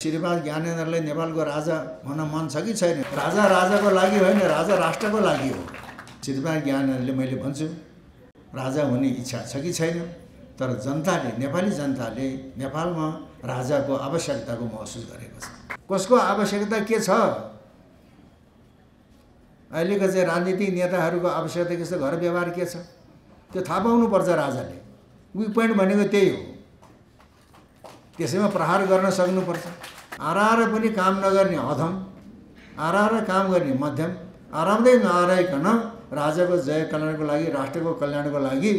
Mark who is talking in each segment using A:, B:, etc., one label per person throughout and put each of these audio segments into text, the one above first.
A: श्रीपाद ज्ञानेन्द्रलाई नेपालको राजा हुन मन छ कि छैन? राजा राजाको लागि होइन, राजा राष्ट्रको लागि हो। श्रीपाद ज्ञानेन्द्रले मैले भन्छु राजा हुने इच्छा छ कि छैन, तर जनताले, नेपाली जनताले नेपालमा राजाको आवश्यकताको महसुस गरेको छ। कसको आवश्यकता के छ? अहिलेको चाहिँ राजनीतिक नेताहरूको आवश्यकता के छ, घर व्यवहार के छ, त्यो थाहा पाउनुपर्छ राजाले। विक पोइन्ट भनेको त्यही हो। त्यसैमा प्रहार गर्न सक्नुपर्छ। आराएर पनि काम नगर्ने अधम, आराएर काम गर्ने मध्यम, आराउँदै नआराइकन राजाको जय कल्याणको लागि, राष्ट्रको कल्याणको लागि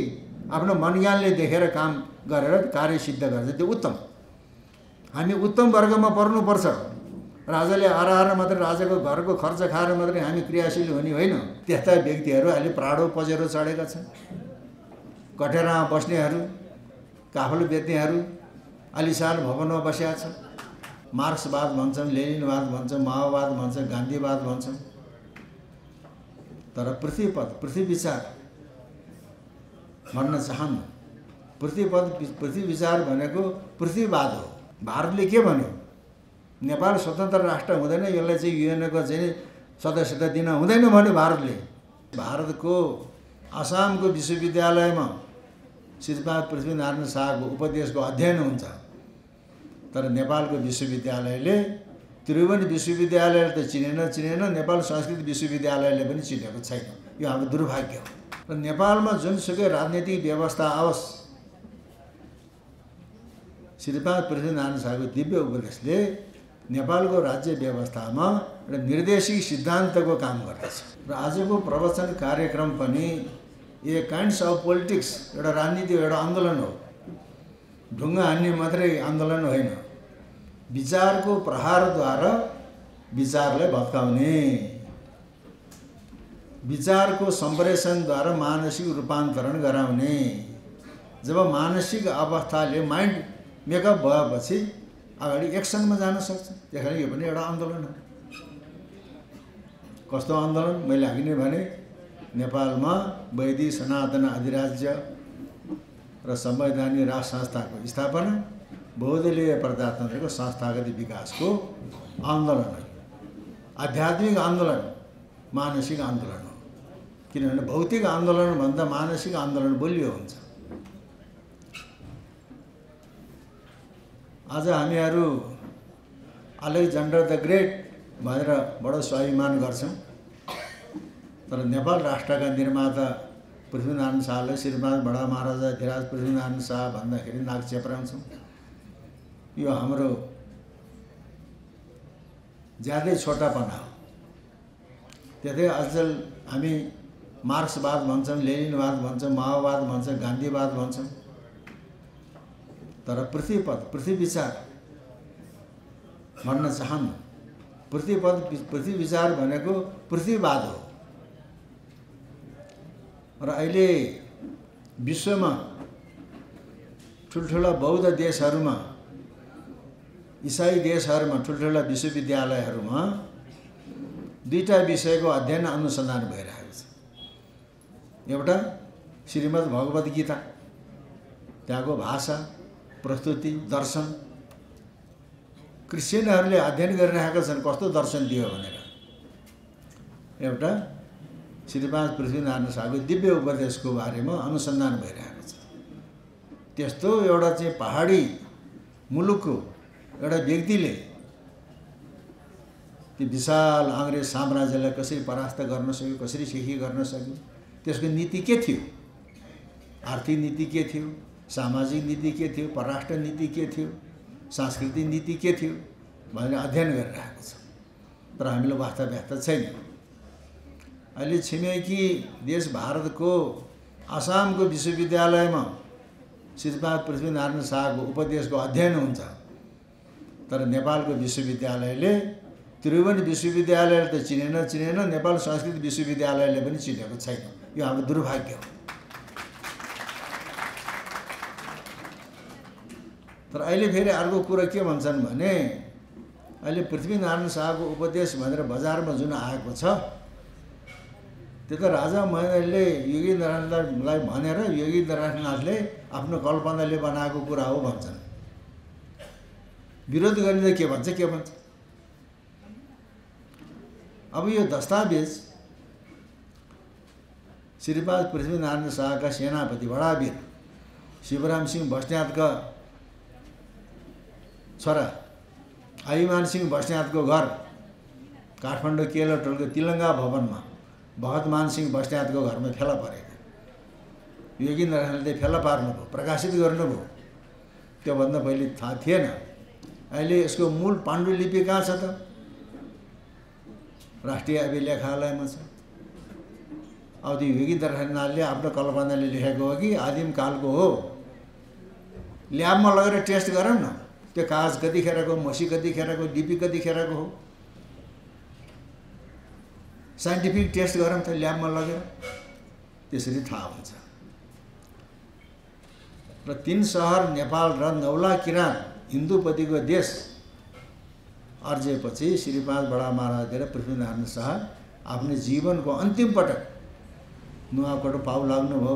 A: आफ्नो मनज्ञानले देखेर काम गरेर कार्य सिद्ध गर्छ, त्यो उत्तम। हामी उत्तम वर्गमा पर्नुपर्छ। राजाले आराएर मात्रै राजाको घरको खर्च खाएर मात्रै हामी क्रियाशील हुने होइन। त्यस्ता व्यक्तिहरू अहिले प्राडो पजेरो चढेका छन्। कटेरामा बस्नेहरू, काफल बेच्नेहरू, आलिशान भवनमा बसेका छन्। मार्क्सवाद भन्छन्, लेनिनवाद भन्छन्, माओवाद भन्छन्, गान्धीवाद भन्छन्, तर पृथ्वी विचार भन्न चाहन्न। पृथ्वी विचार भनेको पृथ्वीवाद हो। भारतले के भन्यो? नेपाल स्वतन्त्र राष्ट्र हुँदैन, यसलाई चाहिँ युएनको चाहिँ सदस्यता दिन हुँदैन भन्यो भारतले। भारतको आसामको विश्वविद्यालयमा श्रीपाद पृथ्वीनारायण शाहको उपदेशको अध्ययन हुन्छ, तर नेपालको विश्वविद्यालयले, त्रिभुवन विश्वविद्यालयले त चिनेन, नेपाल संस्कृत विश्वविद्यालयले पनि चिनेको छैन। यो हाम्रो दुर्भाग्य हो। र नेपालमा जुनसुकै राजनीतिक व्यवस्था आओस्, श्रीपाद पृथ्वीनारायण शाहको दिव्य उपदेशले नेपालको राज्य व्यवस्थामा एउटा निर्देशिक सिद्धान्तको काम गर्दछ। र आजको प्रवचन कार्यक्रम पनि ए काइन्ड्स अफ पोलिटिक्स, एउटा राजनीति, एउटा आन्दोलन हो। ढुङ्गा हान्ने मात्रै आन्दोलन होइन। विचारको प्रहारद्वारा विचारलाई भत्काउने, विचारको सम्प्रेषणद्वारा मानसिक रूपान्तरण गराउने। जब मानसिक अवस्थाले माइन्ड मेकअप भएपछि अगाडि एक्सनमा जान सक्छ। त्यही कारण यो पनि एउटा आन्दोलन हो। कस्तो आन्दोलन? मैले अघि नै भने नेपालमा वैदिक सनातन अधिराज्य र संवैधानिक राज संस्थाको स्थापना, बहुदलीय प्रजातन्त्रको संस्थागत विकासको आन्दोलन हो। आध्यात्मिक आन्दोलन, मानसिक आन्दोलन हो। किनभने भौतिक आन्दोलनभन्दा मानसिक आन्दोलन बलियो हुन्छ। आज हामीहरू अलेक्जेन्डर द ग्रेट भनेर बडो स्वाभिमान गर्छौँ, तर नेपाल राष्ट्रका निर्माता पृथ्वीनारायण शाहलाई श्रीपाद बडा महाराजा धिराज पृथ्वीनारायण शाह भन्दाखेरि नाक चेप्राउँछौँ। यो हाम्रो ज्यादै छोटापना हो। त्यतै अझल हामी मार्क्सवाद भन्छौँ, लेनिनवाद भन्छौँ, माओवाद भन्छौँ, गान्धीवाद भन्छौँ, तर पृथ्वी विचार भन्न चाहन्न। पृथ्वी विचार भनेको पृथ्वीवाद हो। र अहिले विश्वमा ठुल्ठुला बौद्ध देशहरूमा, इसाई देशहरूमा, ठुल्ठुला विश्वविद्यालयहरूमा दुईटा विषयको अध्ययन अनुसन्धान भइरहेको छ। एउटा श्रीमद् भगवत गीता, त्यहाँको भाषा, प्रस्तुति, दर्शन। क्रिस्चियनहरूले अध्ययन गरिरहेका छन् कस्तो दर्शन दियो भनेर। एउटा श्रीपाद पृथ्वीनारायण शाहको दिव्य उपदेशको बारेमा अनुसन्धान भइरहेको छ। त्यस्तो एउटा चाहिँ पहाडी मुलुकको एउटा व्यक्तिले त्यो विशाल अङ्ग्रेज साम्राज्यलाई कसरी परास्त गर्न सक्यो, कसरी सिखी गर्न सक्यो, त्यसको नीति के थियो, आर्थिक नीति के थियो, सामाजिक नीति के थियो, परराष्ट्र नीति के थियो, सांस्कृतिक नीति के थियो भनेर अध्ययन गरिरहेको छ। तर हामीलाई वास्तवता छैन। अहिले छिमेकी देश भारतको आसामको विश्वविद्यालयमा श्रीपाद पृथ्वीनारायण शाहको उपदेशको अध्ययन हुन्छ, तर नेपालको विश्वविद्यालयले, त्रिभुवन विश्वविद्यालयले त चिनेन, नेपाल संस्कृत विश्वविद्यालयले पनि चिनेको छैन। यो हाम्रो दुर्भाग्य हो। तर अहिले फेरि अर्को कुरा के भन्छन् भने, अहिले पृथ्वीनारायण शाहको उपदेश भनेर बजारमा जुन आएको छ, त्यो त राजा महेन्द्रले योगीन्द्रनाथलाई भनेर योगीन्द्रनाथले आफ्नो कल्पनाले बनाएको कुरा हो भन्छन्। विरोध गर्ने के भन्छ के भन्छ। अब यो दस्तावेज श्रीपाद पृथ्वीनारायण शाहका सेनापति बडावीर शिवराम सिंह बस्नेतका छोरा आयुमान सिंह बस्नेतको घर काठमाडौँ केलटोलको तिलङ्गा भवनमा भगतमान सिंह बस्नेतको घरमा फेला परेको योगेन्द्र राणाले फेला पार्नुभयो, प्रकाशित गर्नुभयो। त्योभन्दा पहिले थाहा थिएन। अहिले यसको मूल पाण्डुलिपि कहाँ छ त? राष्ट्रिय अभिलेखालयमा छ। अब त्यो योगेन्द्र राणाले आफ्नो कल्पनाले लेखेको हो कि आदिम कालको हो? ल्याबमा लगेर टेस्ट गरौँ न, त्यो कागज कतिखेरको, मसी कतिखेरको, लिपि कतिखेरको हो, साइन्टिफिक टेस्ट गरौँ त ल्याबमा लगेर, त्यसरी थाहा हुन्छ। र 3 सहर नेपाल र 9 लाख किराँत हिन्दूपतिको देश अर्जेपछि श्रीपाद बडा महाराजले पृथ्वीनारायण शाह आफ्नो जीवनको अन्तिम पटक नुवाकोट पाउ लाग्नुभयो।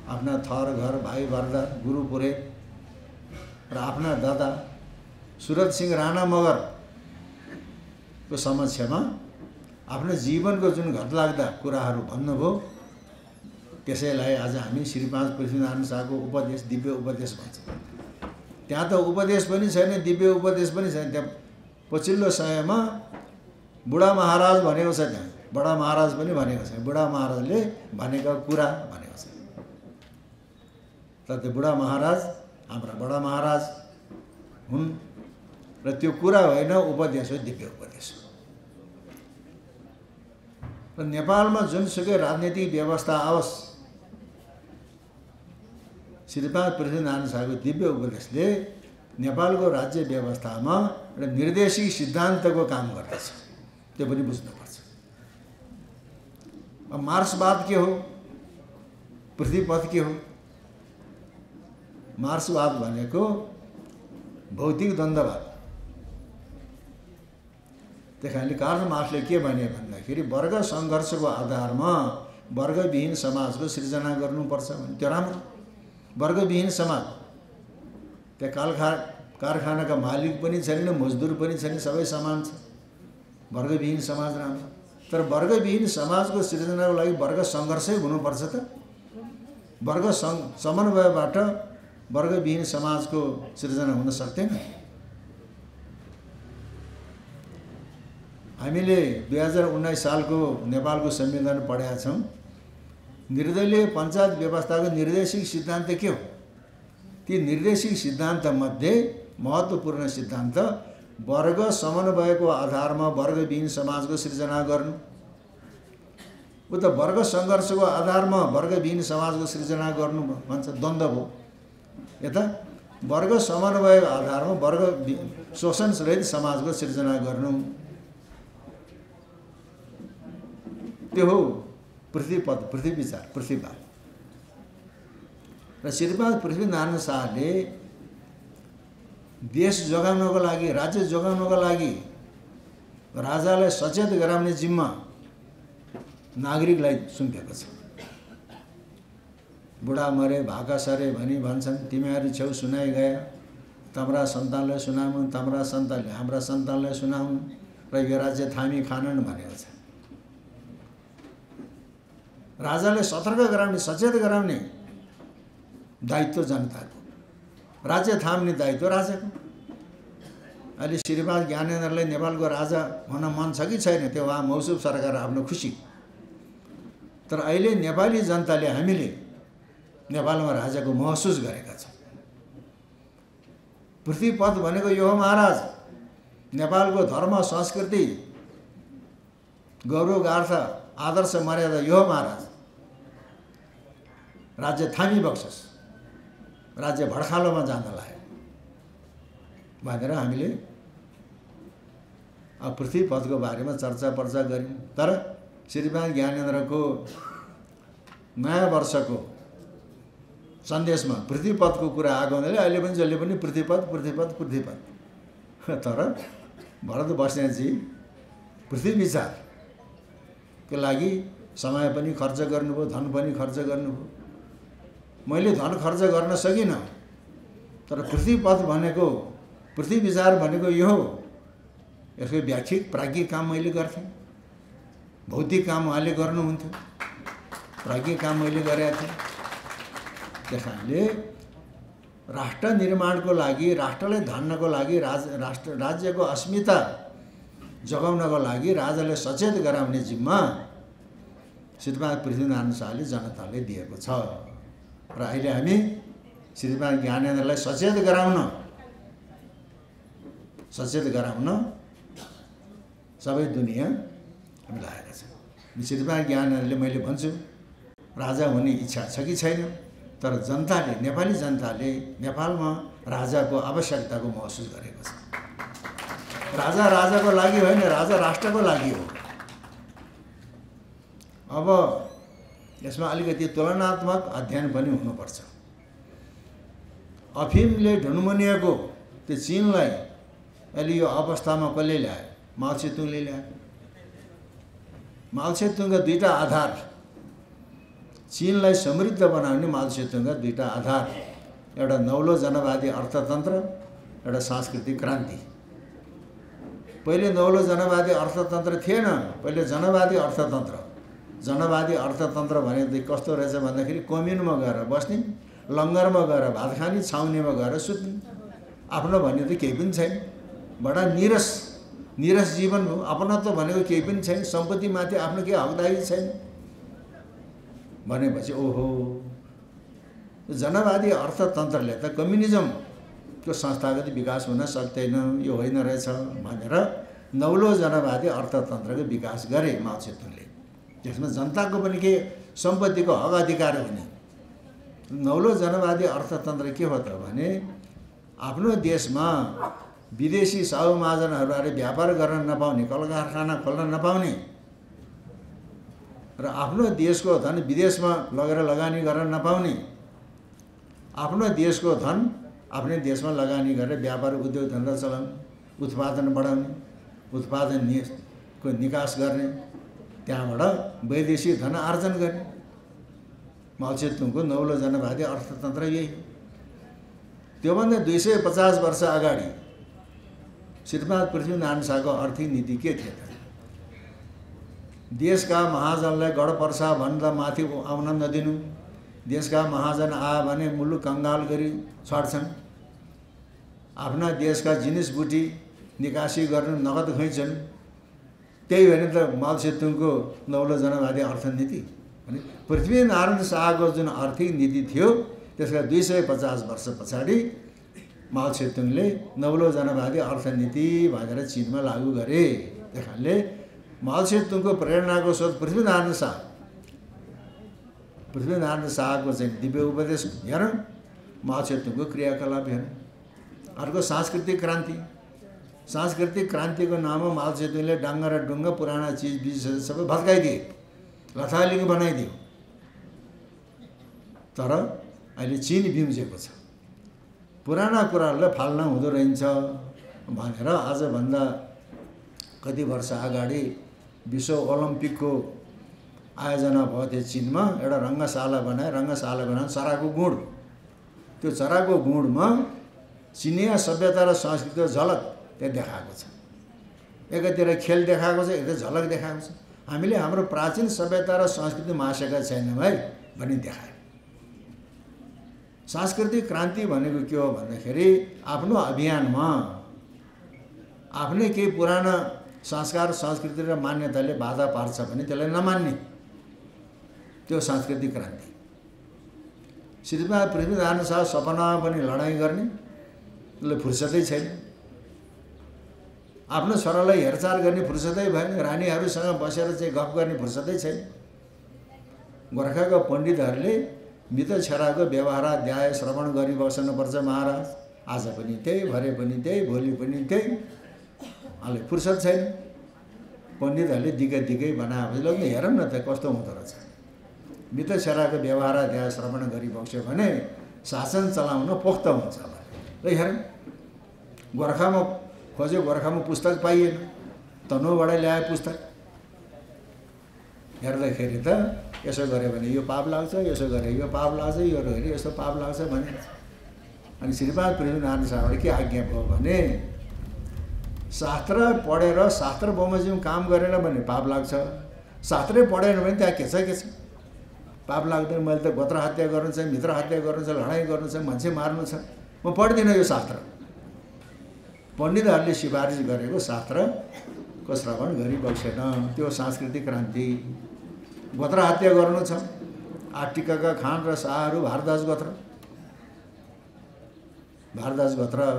A: आफ्ना थर घर भाइ बर्दा गुरु पुरोहित र आफ्ना दादा सुरत सिंह राणा मगरको समक्षमा आफ्नो जीवनको जुन घटलाग्दा कुराहरू भन्नुभयो, त्यसैलाई आज हामी श्रीपाद पृथ्वीनारायण शाहको उपदेश, दिव्य उपदेश भन्छौँ। त्यहाँ त उपदेश पनि छैन, दिव्य उपदेश पनि छैन। त्यहाँ पछिल्लो समयमा बुढा महाराज भनेको छ, त्यहाँ बडा महाराज पनि भनेको छ। बुढा महाराजले भनेका कुरा भनेको छ। तर त्यो बुढा महाराज हाम्रा बडा महाराज हुन् र त्यो कुरा होइन, उपदेश हो, दिव्य उपदेश हो। र नेपालमा जुनसुकै राजनीतिक व्यवस्था आओस्, श्रीपाद पृथ्वीनारायण शाहको दिव्य उपदेशले नेपालको राज्य व्यवस्थामा एउटा निर्देशिक सिद्धान्तको काम गर्दछ। त्यो पनि बुझ्नुपर्छ। अब मार्क्सवाद के हो, पृथ्वीपथ के हो? मार्क्सवाद भनेको भौतिक द्वन्द्ववाद। त्यही कारणले कार्ल मार्क्सले के भने भन्दाखेरि वर्ग सङ्घर्षको आधारमा वर्गविहीन समाजको सृजना गर्नुपर्छ भने त्यो राम्रो। वर्गविहीन समाज, त्यहाँ कारखानाका मालिक पनि छैन, मजदुर पनि छैन, सबै समान छ। वर्गविहीन समाज राम्रो। तर वर्गविहीन समाजको सृजनाको लागि वर्ग सङ्घर्षै हुनुपर्छ त? वर्ग समन्वयबाट वर्गविहीन समाजको सृजना हुन सक्दैन। हामीले 2019 सालको नेपालको संविधान पढेका छौँ। निर्दलीय पञ्चायत व्यवस्थाको निर्देशिक सिद्धान्त के हो? ती निर्देशिक सिद्धान्तमध्ये महत्त्वपूर्ण सिद्धान्त वर्ग समन्वयको आधारमा वर्गविहीन समाजको सृजना गर्नु। उता वर्ग सङ्घर्षको आधारमा वर्गविहीन समाजको सृजना गर्नु भन्छ, द्वन्द्व हो। यता वर्ग समन्वयको आधारमा वर्ग शोषणरहित समाजको सृजना गर्नु। त्यो हो पृथ्वीपथ, पृथ्वी विचार, पृथ्वीवाद। र श्रीपाद पृथ्वीनारायण शाहले देश जोगाउनको लागि, राज्य जोगाउनको लागि राजालाई सचेत गराउने जिम्मा नागरिकलाई सुम्पेको छ। बुढा मरे भाका सरे भनी भन्छन्, तिमीहरू छेउ सुनाइ गए, तम्रा सन्तानलाई सुनाउनु, तम्रा सन्तानले हाम्रा सन्तानलाई सुनाउनु र यो राज्य थामी खानन् भनेको छ। राजाले सतर्क गराउने, सचेत गराउने दायित्व जनताको, राज्य थाम्ने दायित्व राजाको। अहिले श्रीपाद ज्ञानेन्द्रलाई नेपालको राजा हुन मन छ कि छैन, त्यो उहाँ मौसुफ सरकार आफ्नो खुसी। तर अहिले नेपाली जनताले, हामीले नेपालमा राजाको महसुस गरेका छौँ। पृथ्वीपथ भनेको यो हो महाराज। नेपालको धर्म, संस्कृति, गौरव, गार्थ, आदर्श, मर्यादा यो हो महाराज। राज्य थामी बक्सोस्, राज्य भड्खालोमा जान लाग्यो भनेर हामीले अब पृथ्वीपथको बारेमा चर्चा पर्चा गऱ्यौँ। तर श्रीपाद ज्ञानेन्द्रको नयाँ वर्षको सन्देशमा पृथ्वीपथको कुरा आएको हुनाले अहिले पनि जसले पनि पृथ्वीपथ, पृथ्वीपथ, पृथ्वीपथ। तर भरत बस्नेतजी पृथ्वी विचारको लागि समय पनि खर्च गर्नुभयो, धन पनि खर्च गर्नुभयो। मैले धन खर्च गर्न सकिनँ, तर पृथ्वीपथ भनेको पृथ्वी विचार भनेको यो हो। यसको व्याख्या प्राज्ञिक काम मैले गर्थेँ, भौतिक काम उहाँले गर्नुहुन्थ्यो, प्राज्ञिक काम मैले गरेका थिएँ। त्यस कारणले राष्ट्र निर्माणको लागि, राष्ट्रलाई धान्नको लागि, राज्यको अस्मिता जगाउनको लागि राजाले सचेत गराउने जिम्मा श्रीमान पृथ्वीनारायण शाहले जनताले दिएको छ। र अहिले हामी श्रीमान ज्ञानेन्द्रलाई सचेत गराउन सबै दुनिया हामी लागेका छौँ। श्रीमान ज्ञानेन्द्रले मैले भन्छु राजा हुने इच्छा छ कि छैन, तर जनताले, नेपाली जनताले नेपालमा राजाको आवश्यकताको महसुस गरेको छ। राजा राजाको लागि होइन, राजा राष्ट्रको लागि हो। अब यसमा अलिकति तुलनात्मक अध्ययन पनि हुनुपर्छ। अफिमले ढुनमुनिएको त्यो चीनलाई अहिले यो अवस्थामा कसले ल्यायो? माओ त्से-तुङले ल्यायो। माओ त्से-तुङका दुईटा आधार, चीनलाई समृद्ध बनाउने माओ त्से-तुङका दुईटा आधार, एउटा नौलो जनवादी अर्थतन्त्र, एउटा सांस्कृतिक क्रान्ति। पहिले नौलो जनवादी अर्थतन्त्र थिएन, पहिले जनवादी अर्थतन्त्र। जनवादी अर्थतन्त्र भनेदेखि कस्तो रहेछ भन्दाखेरि कम्युनमा गएर बस्ने, लङ्गरमा गएर भात खाने, छाउनीमा गएर सुत्ने, आफ्नो भन्ने त केही पनि छैन, बडा निरस जीवन हो। अपनत्व भनेको केही पनि छैन, सम्पत्तिमाथि आफ्नो केही हकदारी छैन भनेपछि ओहो, जनवादी अर्थतन्त्रले त कम्युनिजमको संस्थागत विकास हुन सक्दैन, यो होइन रहेछ भनेर नौलो जनवादी अर्थतन्त्रको विकास गरे माओ त्से-तुङले। त्यसमा जनताको पनि के सम्पत्तिको हक अधिकार हुने। नौलो जनवादी अर्थतन्त्र के हो त भने आफ्नो देशमा विदेशी साहु महाजनहरूले व्यापार गर्न नपाउने, कल कारखाना खोल्न नपाउने र आफ्नो देशको धन विदेशमा लगेर लगानी गर्न नपाउने, आफ्नो देशको धन आफ्नै देशमा लगानी गरेर व्यापार उद्योग धन्दा चलाउने, उत्पादन बढाउने, उत्पादनको निकास गर्ने, त्यहाँबाट वैदेशिक धन आर्जन गर्ने। माओ त्से-तुङको नौलो जनवादी अर्थतन्त्र यही हो। त्योभन्दा 250 वर्ष अगाडि श्रीमान पृथ्वीनारायण शाहको आर्थिक नीति के थियो त? देशका महाजनलाई गढपर्सा भन्दा माथि आउन नदिनु, देशका महाजन आयो भने मुलुक कङ्गाल गरी छाड्छन्, आफ्ना देशका जिनिस बुटी निकासी गर्नु, नगद खैँछन्। त्यही होइन त माओ त्से-तुङको नौलो जनवादी अर्थनीति भने पृथ्वीनारायण शाहको जुन आर्थिक नीति थियो त्यसका 250 वर्ष पछाडि माओ त्से-तुङले नौलो जनवादी अर्थनीति भनेर चीनमा लागू गरे। त्यस कारणले माओ त्से-तुङको प्रेरणाको स्रोत पृथ्वीनारायण शाहको चाहिँ दिव्य उपदेश हेरौँ, माओ त्से-तुङको क्रियाकलाप हेरौँ। अर्को सांस्कृतिक क्रान्ति। सांस्कृतिक क्रान्तिको नाममा माओ त्से-तुङले डाङ्गा र डुङ्गा पुराना चिजबिजहरू सबै भत्काइदिए, लथालिङ्ग बनाइदियो। तर अहिले चीन बिउजेको छ। पुराना कुराहरूलाई फाल्न हुँदो रहेछ भनेर आजभन्दा कति वर्ष अगाडि विश्व ओलम्पिकको आयोजना भयो थियो चीनमा। एउटा रङ्गशाला बनाए चराको गुँड। त्यो चराको गुँडमा चिनिया सभ्यता र संस्कृतिको झलक त्यहाँ देखाएको छ। एकातिर खेल देखाएको छ, एकातिर झलक देखाएको छ। हामीले हाम्रो प्राचीन सभ्यता र संस्कृति मासेका छैनौँ है भनी देखायो। सांस्कृतिक क्रान्ति भनेको के हो भन्दाखेरि आफ्नो अभियानमा आफ्नै केही पुराना संस्कार संस्कृति र मान्यताले बाधा पार्छ भने त्यसलाई नमान्ने, त्यो सांस्कृतिक क्रान्ति। श्रीमान पृथ्वीनारायण शाह सपनामा पनि लडाइँ गर्ने, उसले फुर्सदै छैन। आफ्नो छोरालाई हेरचाह गर्ने फुर्सदै भएन, रानीहरूसँग बसेर चाहिँ गफ गर्ने फुर्सदै छैन। गोर्खाका पण्डितहरूले मृत छोराको व्यवहाराध्याय श्रवण गरिबस्नुपर्छ महाराज। आज पनि त्यही, भरे पनि त्यही, भोलि पनि त्यही। अहिले फुर्सद छैन। पण्डितहरूले दिकै बनाएपछि ल हेरौँ न त कस्तो हुँदो रहेछ। मृत छोराको व्यवहाराध्याय श्रवण गरिबस्यो भने शासन चलाउन पोख्त हुन्छ होला। ल हेरौँ, गोर्खामा खोज्यो, गोर्खामा पुस्तक पाइएन, तनहुबाट ल्याए पुस्तक। हेर्दाखेरि त यसो गऱ्यो भने यो पाप लाग्छ, यसो गरे यो पाप लाग्छ, यो गरे यस्तो पाप लाग्छ भने अनि श्रीपाद पृथ्वीनारायण शाहले के आज्ञा भयो भने शास्त्र पढेर शास्त्र बमोजिम काम गरेन भने पाप लाग्छ, शास्त्रै पढेन भने त्यहाँ के छ पाप लाग्दैन। मैले त गोत्र हत्या गर्नु छ, मित्र हत्या गर्नु छ, लडाइँ गर्नु छ, मान्छे मार्नु छ, म पढ्दिनँ यो शास्त्र। पण्डितहरूले सिफारिस गरेको शास्त्रको श्रवण गरिबक्सेन, त्यो सांस्कृतिक क्रान्ति। गोत्र हत्या गर्नु छ, आटिकाका खान र शाहहरू भारद्वाज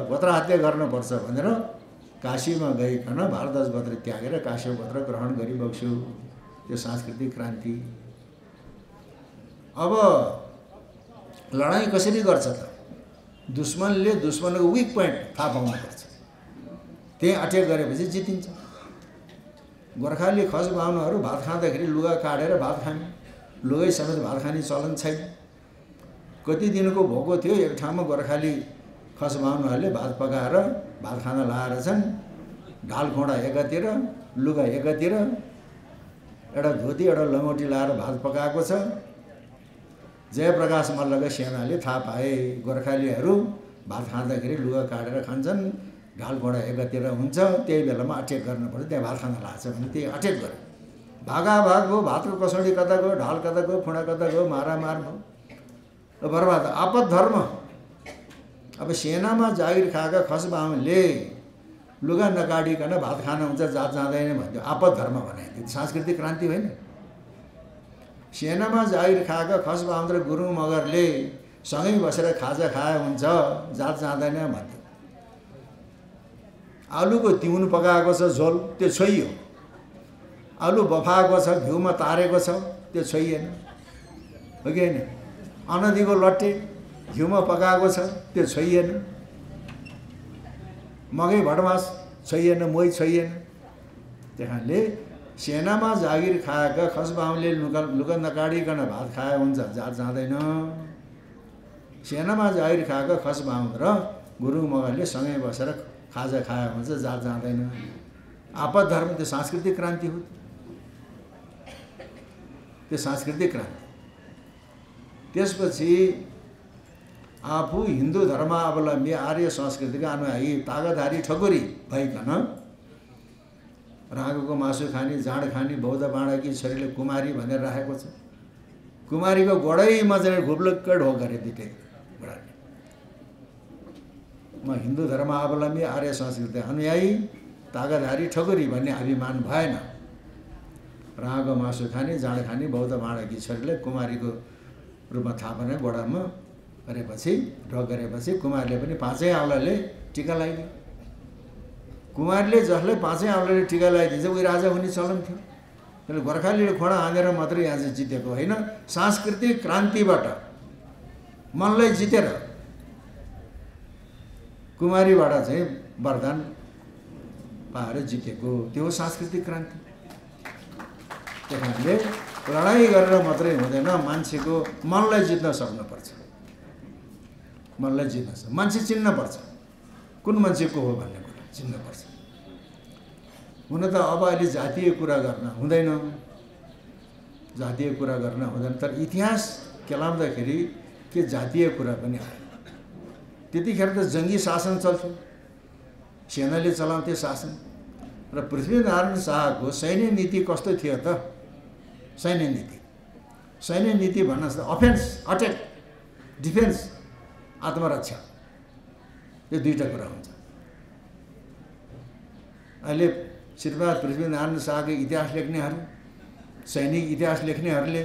A: गोत्र हत्या गर्नुपर्छ भनेर काशीमा गइकन भारद्वाज गोत्र त्यागेर काशी गोत्र ग्रहण गरिबक्स्यो, त्यो सांस्कृतिक क्रान्ति। अब लडाइँ कसरी गर्छ त? दुश्मनले दुश्मनको विक पोइन्ट थाहा पाउनुपर्छ, त्यही अट्याक गरेपछि जितिन्छ। गोर्खाली खस बाहुनहरू भात खाँदाखेरि लुगा काटेर भात खाने, लुगै समेत भात खाने चलन छैन। कति दिनको भोको थियो, एक ठाउँमा गोर्खाली खस बाहुनहरूले भात पकाएर भात खान लाएर छन्। ढाल खोँडा एकातिर, लुगा एकातिर, एउटा धोती एउटा लङ्गोटी लाएर भात पकाएको छ। जयप्रकाश मल्लका सेनाले थाहा पाए गोर्खालीहरू भात खाँदाखेरि लुगा काटेर खान्छन्, ढाल घोडा एकातिर हुन्छ, त्यही बेलामा अट्याक गर्नुपर्छ, त्यहाँ भात खान लाग्छ भने त्यही अट्याक गर्यो। भागाभाग भयो, भातको कसौडी कता गयो, ढाल कता गयो, खुँडा कता गयो, मारामार भयो, बर्बाद। आपद धर्म। अब सेनामा जागिर खाएका खस बाहुनले लुगा नकाडिकन भात खान हुन्छ, जात जाँदैन भन्थ्यो, आपद धर्म भने सांस्कृतिक क्रान्ति होइन। सेनामा जागिर खाएका खस बाहुन र गुरुङ मगरले सँगै बसेर खाजा खाए हुन्छ, जात जाँदैन भन्थ्यो। आलुको तिउन पकाएको छ झोल, त्यो छोइयो। आलु बफाएको छ, घिउमा तारेको छ, त्यो छोइएन, हो कि होइन? अनदीको लट्टे घिउमा पकाएको छ, त्यो छोइएन। मकै भटमास छोइएन, मोही छोइएन। त्यही कारणले सेनामा जागिर खाएका खस बाहुनले लुगा नकाडिकन भात खाए हुन्छ, जात जाँदैन। सेनामा जागिर खाएका खस बाहुन र गुरुङ मगरले सँगै बसेर खाजा खाए हुन्छ, जात जाँदैन। आपद धर्म त्यो सांस्कृतिक क्रान्ति हो, त्यो सांस्कृतिक क्रान्ति। त्यसपछि आफू हिन्दू धर्मावलम्बी आर्य संस्कृतिका अनुयायी तागतधारी ठकुरी भइकन रागोको मासु खाने, जाँड खाने बौद्ध बाँडाकी छोरीले कुमारी भनेर राखेको छ। कुमारीको गोडैमा चाहिँ घुप्लुक्क ढोक गरे दुइटै बुढाले। म हिन्दू धर्मावलम्बी आर्य संस्कृति अनुयायी तागतधारी ठकुरी भन्ने अभिमान भएन। रागो मासु खाने, जाँड खाने बौद्ध बाँडाकी छोरीले कुमारीको रूपमा थाहा पाउने गोडामा गरेपछि ढोक गरेपछि कुमारले पनि पाँचै औँलाले टिका लगाइदियो। कुमारले जसलाई पाँचै औँलाले टिका लगाइदिन्छ उही राजा हुने चलन थियो। त्यसले गोर्खालीले खोडा हानेर मात्रै यहाँ चाहिँ जितेको होइन, सांस्कृतिक क्रान्तिबाट मनलाई जितेर कुमारीबाट चाहिँ वरदान पाएर जितेको, त्यो हो सांस्कृतिक क्रान्ति। त्यही कारणले लडाइँ गरेर मात्रै हुँदैन, मान्छेको मनलाई जित्न सक्नुपर्छ। मनलाई जित्न सक्छ, मान्छे चिन्नुपर्छ, कुन मान्छेको हो भन्ने कुरा चिन्नुपर्छ। हुन त अब अहिले जातीय कुरा गर्न हुँदैन, जातीय कुरा गर्न हुँदैन, तर इतिहास केलाउँदाखेरि के जातीय कुरा पनि आयो। त्यतिखेर त जङ्गी शासन चल्थ्यो, सेनाले चलाउँथे शासन। र पृथ्वीनारायण शाहको सैन्य नीति कस्तो थियो त? सैन्य नीति भन्न अफेन्स, अट्याक, डिफेन्स, आत्मरक्षा, यो दुईवटा कुरा हुन्छ। अहिले श्रीपाद पृथ्वीनारायण शाहको इतिहास लेख्नेहरू, सैनिक इतिहास लेख्नेहरूले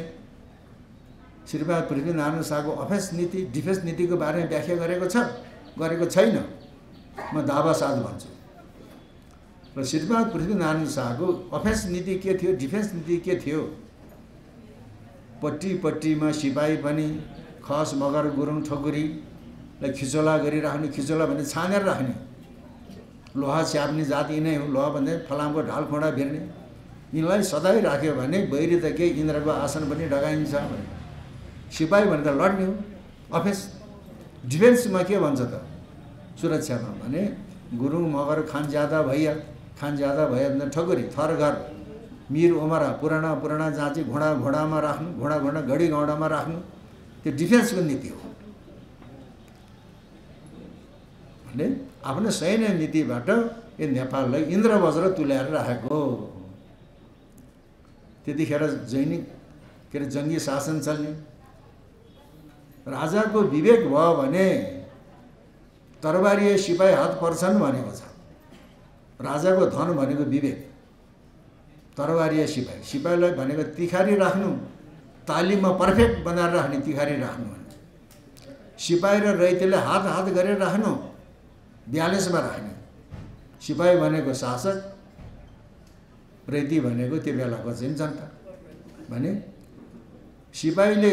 A: श्रीपाद पृथ्वीनारायण शाहको अफेन्स नीति, डिफेन्स नीतिको बारेमा व्याख्या गरेको छैन। म दावा साथ भन्छु। र श्रीपाद पृथ्वीनारायण शाहको अफेन्स नीति के थियो, डिफेन्स नीति के थियो? पट्टी पट्टीमा सिपाही पनि खस मगर गुरुङ ठकुरीलाई खिचोला गरिराख्ने, खिचोला भने छानेर राख्ने, लोहा च्याप्ने जात यिनै हो। लोहा भन्दा फलामको ढाल खोँडा भिर्ने, यिनलाई सधैँ राख्यो भने बैरी त केही इन्द्रको आसन पनि डगाइन्छ भने। सिपाही भने त लड्ने हो। अफेन्स डिफेन्समा के भन्छ त? सुरक्षामा भने गुरुङ मगर खान ज्यादा भैया भने ठकुरी थरघर मिर उमरा पुराना जाँची घोडामा राख्नु, घोडा घडी गौडामा राख्नु, त्यो डिफेन्सको नीति हो। ले आफ्नो सैन्य नीतिबाट यो नेपाललाई इन्द्रवज्र तुल्याएर राखेको। त्यतिखेर जैनिक के अरे जङ्गी शासन चल्ने। राजाको विवेक भयो भने तरबारी सिपाही हात पर्छन् भनेको छ। राजाको धन भनेको विवेक, तरबारी सिपाहीलाई भनेको तिखारी राख्नु, तालिममा पर्फेक्ट बनाएर राख्ने तिखारी राख्नु भने। सिपाही र रैतीले हात हात गरेर राख्नु, ब्यालेन्समा राख्ने। सिपाही भनेको शासक, रैती भनेको त्यो बेलाको चाहिँ जनता भने। सिपाहीले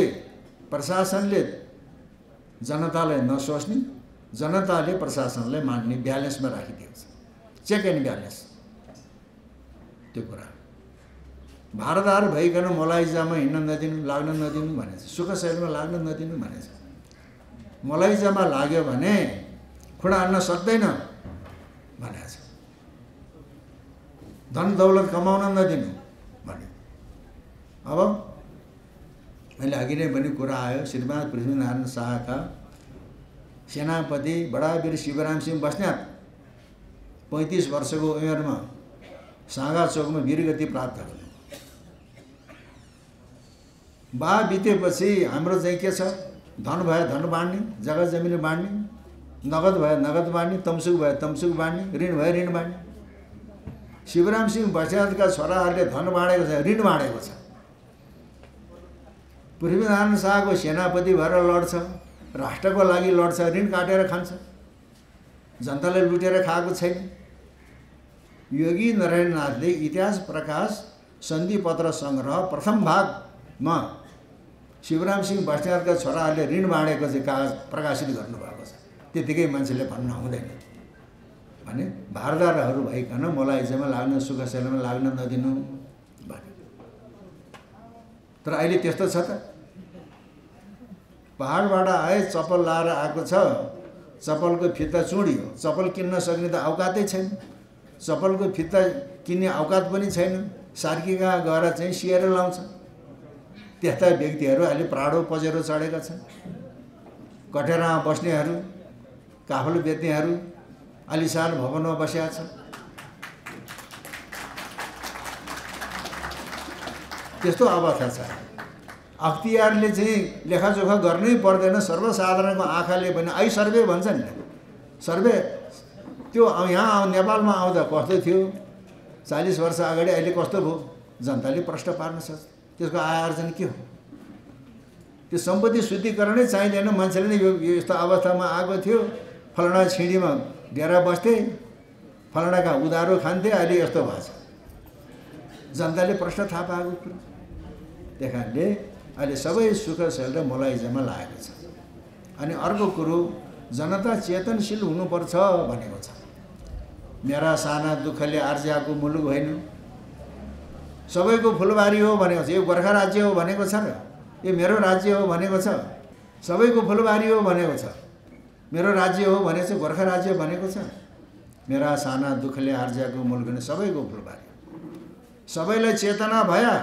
A: प्रशासनले जनतालाई नसोच्ने, जनताले प्रशासनलाई मान्ने, ब्यालेन्समा राखिदिएको छ। चेक एन्ड ब्यालेन्स त्यो कुरा। भारदार भइकन मलाइजामा हिँड्न नदिनु, लाग्न नदिनु भनेछ। सुखशैलमा लाग्न नदिनु भनेछ। मलाइजामा लाग्यो भने खुडा हान्न सक्दैन भनेको छ। धन दौलत कमाउन नदिनु भने। अब मैले अघि नै पनि कुरा आयो, श्रीमान पृथ्वीनारायण शाहका सेनापति बडावीर शिवराम सिंह बस्नेत 35 वर्षको उमेरमा साँगा चोकमा वीरगति प्राप्त गर्नु। बा बितेपछि हाम्रो चाहिँ के छ, धन भए धन बाँड्ने, जग्गा जमिन बाँड्ने, नगद भए नगद बाँड्ने, तमसुक भए तमसुक बाँड्ने, ऋण भए ऋण बाँड्ने। शिवराम सिंह बस्नेतका छोराहरूले धन बाँडेको छ, ऋण बाँडेको छ। पृथ्वीनारायण शाहको सेनापति भएर लड्छ, राष्ट्रको लागि लड्छ, ऋण काटेर खान्छ, जनताले लुटेर खाएको छैन। योगी नारायणनाथले इतिहास प्रकाश सन्धि पत्र सङ्ग्रह प्रथम भागमा शिवराम सिंह बस्नेतका छोराहरूले ऋण बाँडेको चाहिँ कागज प्रकाशित गर्नुभएको छ। त्यतिकै मान्छेले भन्न हुँदैन भने भारदारहरू भइकन मलाइजामा लाग्न, सुखशैलमा लाग्न नदिनु भने। तर अहिले त्यस्तो छ त? पहाडबाट आए, चप्पल लाएर आएको छ, चप्पलको फित्ता चुडियो, चप्पल किन्न सक्ने त औकातै छैन, चप्पलको फित्ता किन्ने औकात पनि छैन, सार्कीका गएर चाहिँ सिएर लाउँछ। त्यस्ता व्यक्तिहरू अहिले प्राडो पजेरो चढेका छन्। कटेरामा बस्नेहरू, काफल बेच्नेहरू आलिशान भवनमा बसेका छन्। त्यस्तो अवस्था छ। अख्तियारले चाहिँ लेखाजोखा गर्नै पर्दैन, सर्वसाधारणको आँखाले पनि आई सर्वे भन्छन् नि। सर्वे त्यो यहाँ नेपालमा आउँदा कस्तो थियो, 40 वर्ष अगाडि, अहिले कस्तो भयो, जनताले प्रश्न पार्न सक्छ। त्यसको आय आर्जन के हो? त्यो सम्पत्ति शुद्धिकरणै चाहिँदैन। मान्छेले नै यो यस्तो अवस्थामा आएको थियो, फलाना छिँडीमा डेरा बस्थे, फलानाका उधारो खान्थे, अहिले यस्तो भएको छ। जनताले प्रश्न थाहा पाएको कुरो। त्यही कारणले अहिले सबै सुखशैल र मलाइजामा लागेको छ। अनि अर्को कुरो, जनता चेतनशील हुनुपर्छ भनेको छ। मेरा साना दुःखले आर्जिएको मुलुक होइन, सबैको फुलबारी हो भनेको छ। यो गोर्खा राज्य हो भनेको छ र यो मेरो राज्य हो भनेको छ। सबैको फुलबारी हो भनेको छ। मेरो राज्य हो भनेको छ, गोर्खा राज्य भनेको छ। मेरा साना दुःखले आर्जिएको मुलुक होइन, सबैको फुलबारी। सबैलाई चेतना भया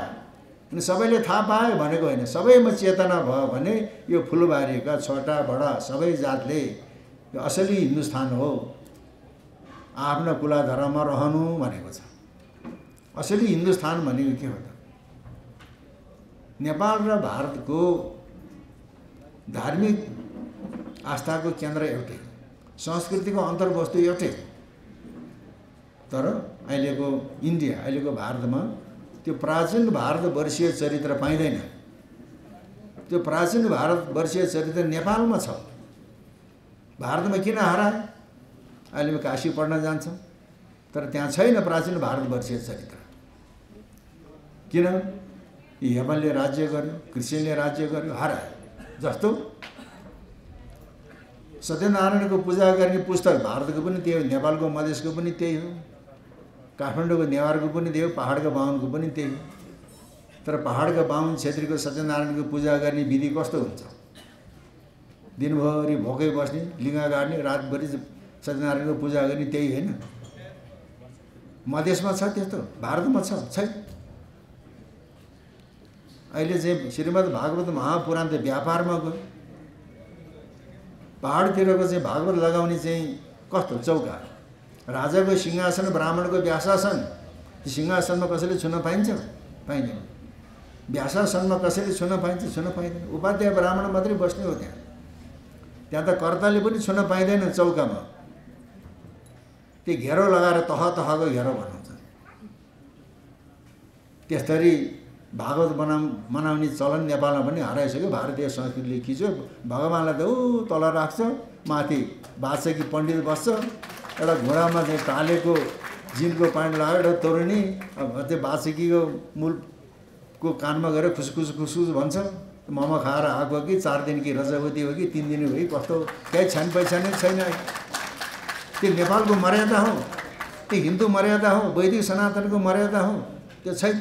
A: अनि सबैले थाहा पायो भनेको होइन। सबैमा चेतना भयो भने यो फुलबारीका छोटा बडा सबै जातले यो असली हिन्दुस्तान हो, आफ्नो कुलाधारामा रहनु भनेको छ। असली हिन्दुस्तान भनेको के हो त? नेपाल र भारतको धार्मिक आस्थाको केन्द्र एउटै, संस्कृतिको अन्तर्वस्तु एउटै। तर अहिलेको इन्डिया, अहिलेको भारतमा त्यो प्राचीन भारतवर्षीय चरित्र पाइँदैन। त्यो प्राचीन भारतवर्षीय चरित्र नेपालमा छ। भारतमा किन हरायो? अहिले म काशी पढ्न जान्छौँ, तर त्यहाँ छैन प्राचीन भारतवर्षीय चरित्र। किन? यमनले राज्य गर्यो, कृष्णले राज्य गर्यो, हरायो। जस्तो सत्यनारायणको पूजा गर्ने पुस्तक भारतको पनि त्यही हो, नेपालको मधेसको पनि त्यही हो, काठमाडौँको नेवारको पनि त्यही हो, पहाडको बाहुनको पनि त्यही हो। तर पहाडको बाहुन छेत्रीको सत्यनारायणको पूजा गर्ने विधि कस्तो हुन्छ? दिनभरि भोकै बस्ने, लिङ्गा गाड्ने, रातभरि सत्यनारायणको पूजा गर्ने, त्यही होइन? मधेसमा छ त्यस्तो, भारतमा छैन। अहिले चाहिँ श्रीमद् भागवत महापुराण त व्यापारमा गयो। पहाडतिरको चाहिँ भागवत लगाउने चाहिँ कस्तो चौका राजाको सिंहासन ब्राह्मणको व्यासासन सिंहासनमा कसैले छुन पाइन्छ पाइँदैन व्यासासनमा कसैले छुन पाइन्छ छुन पाइँदैन उपाध्याय ब्राह्मण मात्रै बस्ने हो त्यहाँ त कर्ताले पनि छुन पाइँदैन चौकामा त्यो घेरो लगाएर तह तहको घेरो बनाउँछ त्यसरी भागवत मनाउने चलन नेपालमा पनि हराइसक्यो भारतीय संस्कृतिले खिच्यो भगवानलाई त ऊ तल राख्छ माथि बादशाही पण्डित बस्छ एउटा घोडामा चाहिँ टालेको जिनको पानी लगाएर एउटा तरुणी त्यो बादशाहीको मूलको कानमा गएर खुसखुस खुसखुस भन्छ मोमो खाएर आएको कि 4 दिन कि रजवती हो कि 3 दिन हो कि कस्तो केही छान पहिचानै छैन त्यो नेपालको मर्यादा हो त्यो हिन्दू मर्यादा हो वैदिक सनातनको मर्यादा हो त्यो छैन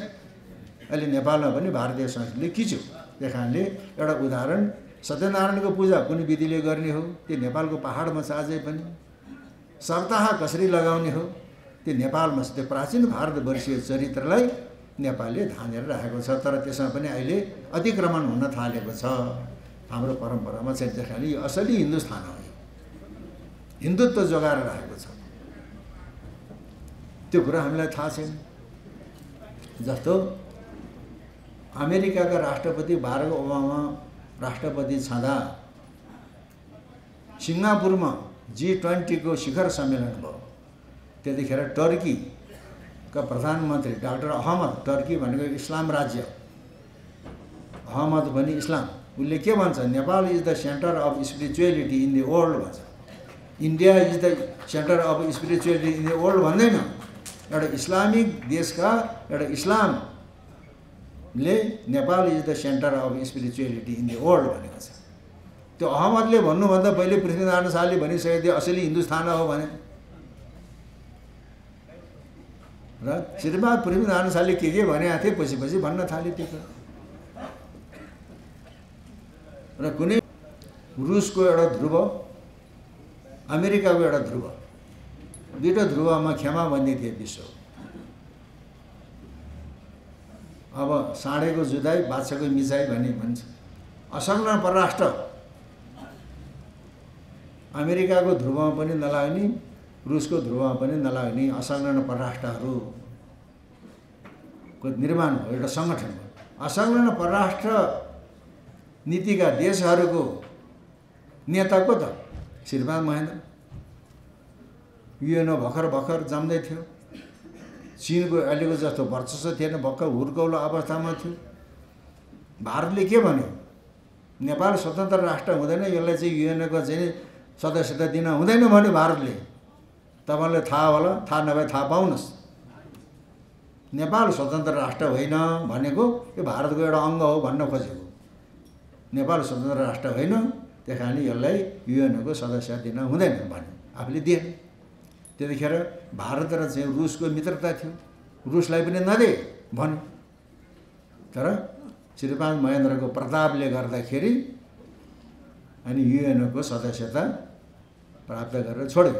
A: अहिले नेपालमा पनि भारतीय संस्कृतिले खिच्यो त्यही कारणले एउटा उदाहरण सत्यनारायणको पूजा कुन विधिले गर्ने हो त्यो नेपालको पहाडमा छ अझै पनि सप्ताह कसरी लगाउने हो त्यो नेपालमा त्यो प्राचीन भारतवर्षीय चरित्रलाई नेपालले धानेर राखेको छ तर त्यसमा पनि अहिले अतिक्रमण हुन थालेको छ हाम्रो परम्परामा चाहिँ त्यस कारणले यो असली हिन्दुस्तान हो हिन्दुत्व जोगाएर राखेको छ त्यो कुरा हामीलाई थाहा छैन जस्तो अमेरिकाका राष्ट्रपति बाराक ओबामा राष्ट्रपति छँदा सिङ्गापुरमा G20 को शिखर सम्मेलन भयो त्यतिखेर टर्कीका प्रधानमन्त्री डाक्टर अहमद टर्की भनेको इस्लाम राज्य अहमद पनि इस्लाम उसले के भन्छ Nepal is the centre of spirituality in the world भन्छ India is the centre of spirituality in the world भन्दैन एउटा इस्लामिक देशका एउटा इस्लामले Nepal is the centre of spirituality in the world भनेको छ त्यो अहमदले भन्नुभन्दा पहिले पृथ्वीनारायण शाहले भनिसकेको थियो असली हिन्दुस्तान हो भने र श्रीमान पृथ्वीनारायण शाहले के भनेका थिए पछि पछि भन्न थाले त्यो र कुनै रुसको एउटा ध्रुव अमेरिकाको एउटा ध्रुव दुईटा ध्रुवमा क्षमा भन्ने थिए विश्व अब साँडेको जुदाई बादशाहको मिसाई भन्ने भन्छ असंलग्न परराष्ट्र अमेरिकाको ध्रुवमा पनि नलाग्ने रुसको ध्रुवमा पनि नलाग्ने असंलग्न परराष्ट्रहरूको निर्माण हो एउटा संगठन हो असंलग्न परराष्ट्र नीतिका देशहरूको नेता को त श्रीमान महेन्द्र युएनओ भर्खर जम्दै थियो चीनको अहिलेको जस्तो वर्चस्व थिएन भक्क हुर्कौलो अवस्थामा थियो भारतले के भन्यो नेपाल स्वतन्त्र राष्ट्र हुँदैन यसलाई चाहिँ युएनओको चाहिँ सदस्यता दिन हुँदैन भन्यो भारतले तपाईलाई थाहा होला थाहा नभए थाहा पाउनुस् नेपाल स्वतन्त्र राष्ट्र होइन भनेको यो भारतको एउटा अङ्ग हो भन्न खोजेको नेपाल स्वतन्त्र राष्ट्र होइन त्यही कारणले यसलाई युएनओको सदस्यता दिन हुँदैन भन्यो आफूले दिए त्यतिखेर भारत र चाहिँ रुसको मित्रता थियो रुसलाई पनि नदे भन्यो तर श्रीमान महेन्द्रको प्रतापले गर्दाखेरि अनि युएनओको सदस्यता प्राप्त गरेर छोड्यो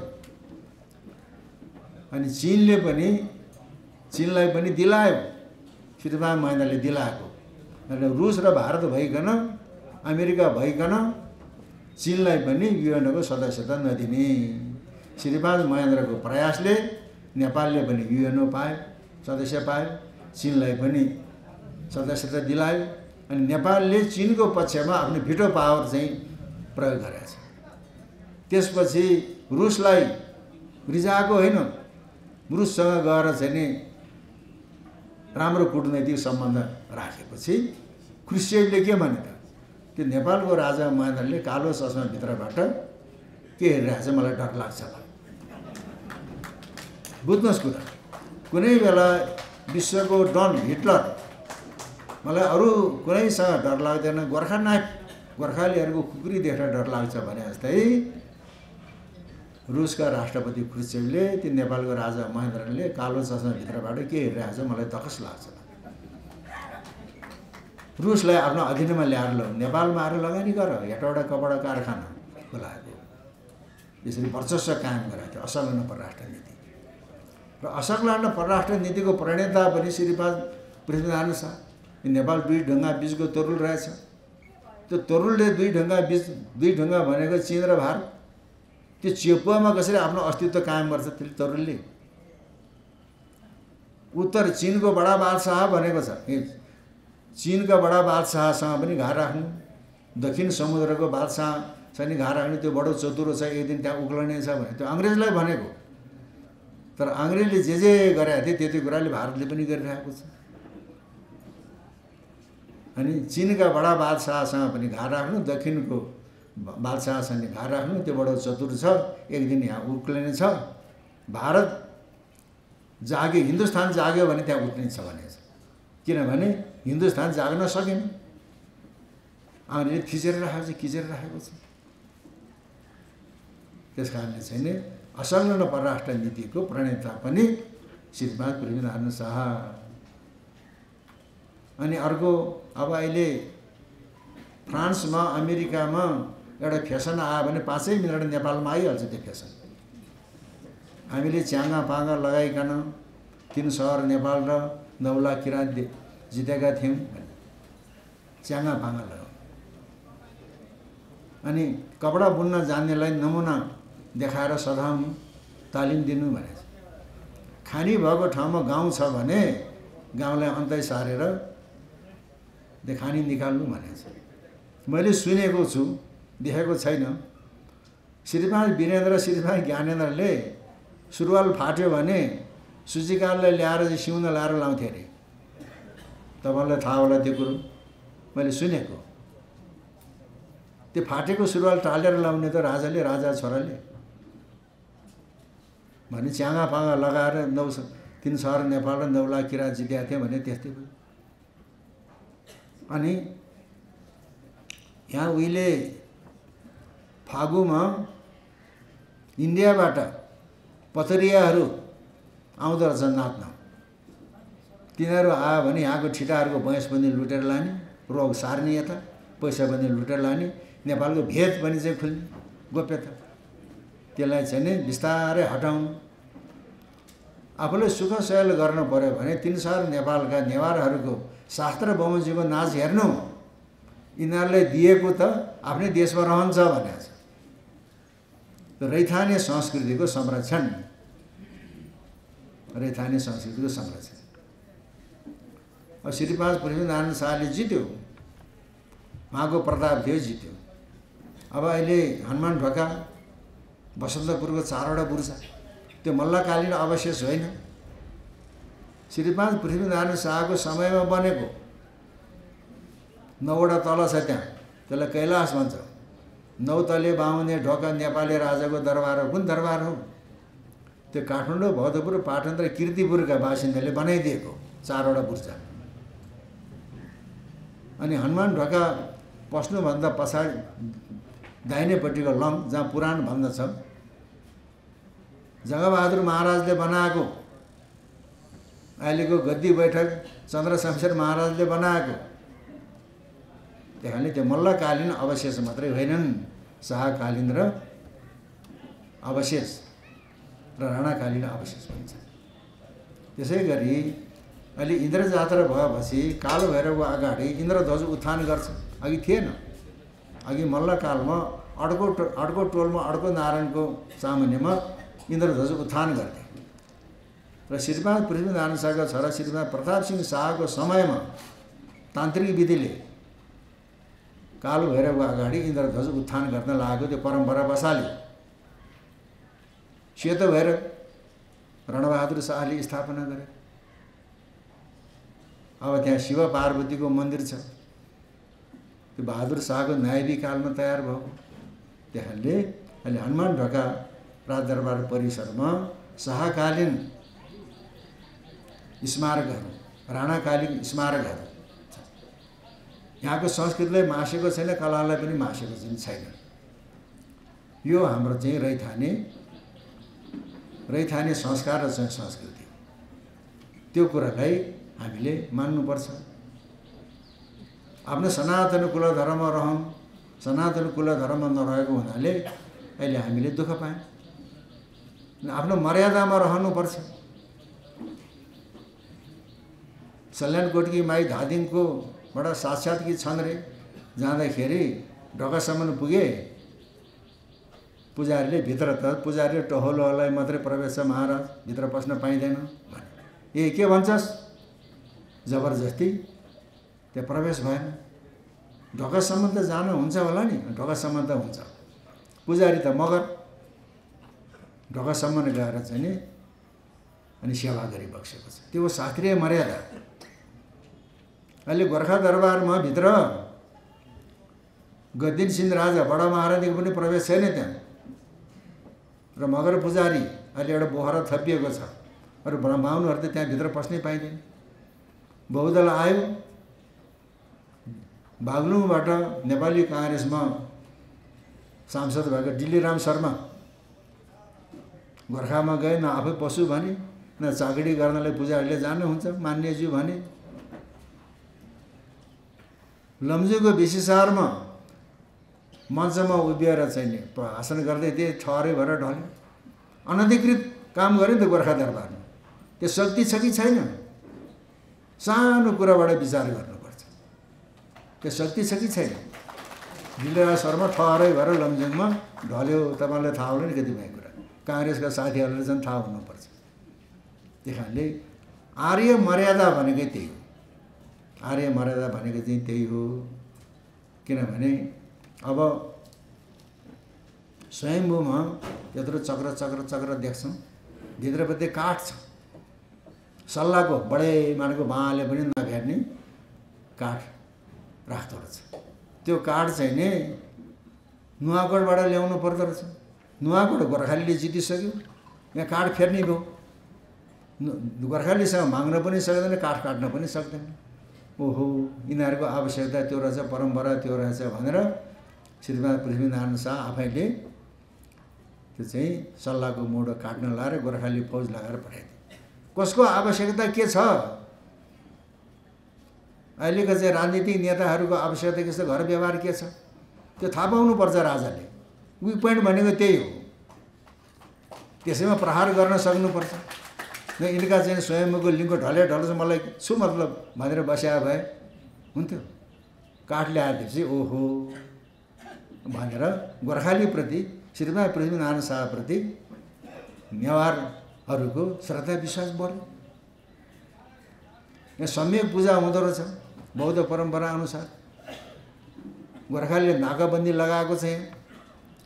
A: अनि चीनलाई पनि दिलायो श्रीमान महेन्द्रले दिलाएको र रुस र भारत भइकन अमेरिका भइकन चीनलाई पनि युएनओको सदस्यता नदिने श्रीमान महेन्द्रको प्रयासले नेपालले पनि युएनओ पायो सदस्य पायो चीनलाई पनि सदस्यता दिलायो अनि नेपालले चीनको पक्षमा आफ्नो भिटो पावर चाहिँ प्रयोग गरेको छ त्यसपछि रुसलाई रिजाएको होइन रुससँग गएर चाहिँ नि राम्रो कूटनैतिक सम्बन्ध राखेपछि ख्रुश्चेभले के भने त त्यो नेपालको राजा महेन्द्रले कालो चस्मा भित्रबाट के हेरिरहेको छ मलाई डर लाग्छ बुझ्नुहोस् कुरा कुनै बेला विश्वको डन हिटलर मलाई अरू कुनैसँग डर लाग्दैन गोर्खालीहरूको खुकुरी देखेर डर लाग्छ भने जस्तै रुसका राष्ट्रपति ख्रुश्चेभले त्यो नेपालको राजा महेन्द्रले कालो चस्मा भित्रबाट के हेरिरहेको छ मलाई तकस लाग्छ रुसलाई आफ्नो अधीनमा ल्याएर नेपालमा आएर लगानी गर हेटौडा कपडा कारखाना खोलाएको यसरी वर्चस्व कायम गराएको थियो असंलग्न परराष्ट्र नीति र असंलग्न परराष्ट्र नीतिको प्रणेता पनि श्रीपाद पृथ्वीनारायण शाह नेपाल दुई ढुङ्गा बीचको तरुल रहेछ त्यो तरुलले दुई ढुङ्गा भनेको चीन र भारत त्यो चेपुवामा कसरी आफ्नो अस्तित्व कायम गर्छ त्यसले तरुलले? उत्तर चीनको बडा बादशाह भनेको छ, चीनका बडा बादशाहसँग पनि घात राख्नु, दक्षिण समुद्रको बादशाहसँग नि घात राख्नु, त्यो बडो चतुरो छ, एक दिन त्यहाँ उक्लने छ भने त्यो अङ्ग्रेजलाई भनेको। तर अङ्ग्रेजले जे गरेका थिए त्यति कुराले भारतले पनि गरिरहेको छ। अनि चीनका बडा बादशाहसँग पनि घात राख्नु, दक्षिणको बादशाहसँग घात राख्नु, त्यो बडो चतुर छ, एक दिन यहाँ उक्लिने छ। भारत जागे, हिन्दुस्तान जाग्यो भने त्यहाँ उक्लिन्छ भनेको छ। किनभने हिन्दुस्तान जाग्न सकेन, अङ्ग्रेजले खिचेर राखेको छ। त्यस कारणले चाहिँ नि असंलग्न परराष्ट्र नीतिको प्रणेता पनि श्रीमान पृथ्वीनारायण शाह। अनि अर्को, अब अहिले फ्रान्समा अमेरिकामा एउटा फेसन आयो भने 5 मिनट नेपालमा आइहाल्छ त्यो फेसन। हामीले च्याङ्गा पाङ्गा लगाइकन 3 सहर नेपाल र 9 लाख किराँत जितेका थियौँ, च्याङ्गा पाङ्गा लगाऊ। अनि कपडा बुन्न जान्नेलाई नमुना देखाएर सधाउनु, तालिम दिनु भनेको छ। खानी भएको ठाउँमा गाउँ छ भने गाउँलाई अन्तै सारेर खानी निकाल्नु भनेको छ। मैले सुनेको छु, देखेको छैन। श्रीमान वीरेन्द्र, श्रीमान ज्ञानेन्द्रले सुरुवाल फाट्यो भने सूचीकारलाई ल्याएर सिउन लाएर लाउँथे अरे। तपाईँलाई थाहा होला त्यो कुरो, मैले सुनेको। त्यो फाटेको सुरुवाल टालेर लाउने त राजाले, राजा छोराले। भने च्याङ्गा पाङ्गा लगाएर 3 सहर नेपाल र 9 लाख किराँत जितेका थिए भने त्यस्तै भयो। अनि यहाँ उहिले फागुमा इन्डियाबाट पथरियाहरू आउँदो रहेछ नाच्न। तिनीहरू आयो भने यहाँको ठिटाहरूको भैँस पनि लुटेर लाने, रोग सार्ने, यता पैसा पनि लुटेर लाने, नेपालको भेद पनि चाहिँ खुल्ने, गोप्यता। त्यसलाई चाहिँ नि बिस्तारै हटाउनु। आफूले सुख सहयोग गर्न पर्यो भने 3 सहर नेपालका नेवारहरूको शास्त्र बमोजिमको नाच हेर्नु, यिनीहरूले दिएको त आफ्नै देशमा रहन्छ भनेको छ। रैथाने संस्कृतिको संरक्षण, रैथाने संस्कृतिको संरक्षण। अब श्रीपाद पृथ्वीनारायण शाहले जित्यो, उहाँको प्रताप थियो, जित्यो। अब अहिले हनुमान ढोका, बसन्तपुरको 4वटा बुर्जा, त्यो मल्लकालीन अवशेष होइन, श्रीपाद पृथ्वीनारायण शाहको समयमा बनेको। 9वटा तल छ त्यहाँ, त्यसलाई कैलाश भन्छ। 9 तले बाहुने ढोका नेपाली राजाको दरबार हो। कुन दरबार हो? त्यो काठमाडौँ, भरतपुर, पाटन र कीर्तिपुरका बासिन्दाले बनाइदिएको 4वटा बुर्जा। अनि हनुमान ढोका पस्नुभन्दा पछाडि दाहिनेपट्टिको लम, जहाँ पुराण भन्दछ, जङ्गबहादुर महाराजले बनाएको, अहिलेको गद्दी बैठक चन्द्रशमशेर महाराजले बनाएको। त्यहाँले त्यो मल्लकालीन अवशेष मात्रै होइनन्, शाहकालीन र अवशेष र राणाकालीन अवशेष भन्छ। त्यसै गरी अहिले इन्द्र जात्रा भएपछि कालो भैरवको अगाडि इन्द्रध्वज उत्थान गर्छ। अघि थिएन, अघि मल्लकालमा अड्को टोलमा अड्को नारायणको सामुन्यमा इन्द्रध्वज उत्थान गर्थे। र श्रीपाद पृथ्वीनारायण शाहका छोरा श्रीपाद प्रताप सिंह शाहको समयमा तान्त्रिक विधिले कालो भैरवको अगाडि इन्द्रध्वज उत्थान गर्न लागेको त्यो परम्परा बसाल्यो। सेतो भैरव रणबहादुर शाहले स्थापना गरे। अब त्यहाँ शिव पार्वतीको मन्दिर छ, त्यो बहादुर शाहको नायबी कालमा तयार भयो। त्यहाँले अहिले हनुमान ढोका राजदरबार परिसरमा शाहकालीन स्मारकहरू, राणाकालीन स्मारकहरू छ। यहाँको संस्कृतिलाई मासेको छैन, कलालाई पनि मासेको छैन। यो हाम्रो चाहिँ रैथाने संस्कार र चाहिँ संस्कृति, त्यो कुरालाई हामीले मान्नुपर्छ। आफ्नो सनातन कुल धर्म रहौँ, सनातन कुल धर्म नरहेको हुनाले अहिले हामीले दुःख पायौँ। आफ्नो मर्यादामा रहनुपर्छ। सल्यानकोटकी माई धादिङको बडा साक्षात्की छन् रे, जाँदाखेरि ढोकासम्म पुगे, पुजारीले भित्र त पुजारीले टहलोलाई मात्रै प्रवेश छ महाराज, भित्र पस्न पाइँदैन भने। ए के भन्छस्? जबरजस्ती त्यहाँ प्रवेश भएन। ढोकासम्म त जान हुन्छ होला नि, ढोकासम्म त हुन्छ। पुजारी त मगर ढोकासम्म गएर चाहिँ नि अनि सेवा गरिबक्सेको छ। त्यो हो शास्त्रीय मर्यादा। अहिले गोर्खा दरबारमा भित्र गद्दिन सिंह राजा बडा महाराजको पनि प्रवेश छैन त्यहाँ। र मगर पुजारी अहिले एउटा बोहरा थपिएको छ। अरू बाहुनहरू त त्यहाँभित्र पस्नै पाइँदैन। बहुदल आयो, बागलुङबाट नेपाली काङ्ग्रेसमा सांसद भएको डिल्लीराम शर्मा गोर्खामा गए, न आफै पशु भने, न चाकडी गर्नलाई पुजारीले जानुहुन्छ मान्यज्यू भने। लमजुङको विशेषारमा मञ्चमा उभिएर चाहिँ नि भाषण गर्दै थिए, ठहरै भएर ढल्यो। अनधिकृत काम गर्यो नि त गोर्खा दरबारमा। त्यो शक्ति छ कि छैन? सानो कुराबाट विचार गर्नुपर्छ। त्यो शक्ति छ कि छैन? डिल्लीराम शर्मा ठहरै भएर लमजुङमा ढल्यो। तपाईँलाई थाहा होला नि कतिपय कुरा। काङ्ग्रेसका साथीहरूले चाहिँ थाहा हुनुपर्छ। त्यही कारणले आर्य मर्यादा भनेकै त्यही हो। आर्य मर्यादा भनेको चाहिँ त्यही हो। किनभने अब स्वयम्भूमा त्यत्रो चक्र चक्र चक्र देख्छौँ, भित्रपट्टि काठ छ। सल्लाहको बडे मानेको बाँले पनि नभेट्ने काठ राख्दो रहेछ। त्यो काठ चाहिँ नि नुवाकोटबाट ल्याउनु पर्दो रहेछ। नुवाकोट गोर्खालीले जितिसक्यो, यहाँ काठ फेर्ने भयो। गोर्खालीसँग माग्न पनि सक्दैन, काठ काट्न पनि सक्दैन। ओहो, यिनीहरूको आवश्यकता त्यो रहेछ, परम्परा त्यो रहेछ भनेर श्रीमान पृथ्वीनारायण शाह आफैले त्यो चाहिँ सल्लाहको मोडो काट्न लाएर गोर्खाली फौज लगाएर पठाइदिए। कसको आवश्यकता के छ? अहिलेको चाहिँ राजनीतिक नेताहरूको आवश्यकता के छ, घर व्यवहार के छ, त्यो थाहा पाउनुपर्छ राजाले। विक पोइन्ट भनेको त्यही हो। त्यसैमा प्रहार गर्न सक्नुपर्छ। न यिनका चाहिँ स्वयम्भूको लिङ्गको ढले ढल्छ, मलाई छु मतलब भनेर बस्या भए हुन्थ्यो। काठ ल्याएपछि ओहो भनेर गोर्खालीप्रति श्रीमान पृथ्वीनारायण शाहप्रति नेवारहरूको श्रद्धा विश्वास बढ्यो। यहाँ सम्यक पूजा हुँदो रहेछ बौद्ध परम्परा अनुसार। गोर्खालीले नाकाबन्दी लगाएको छ, यहाँ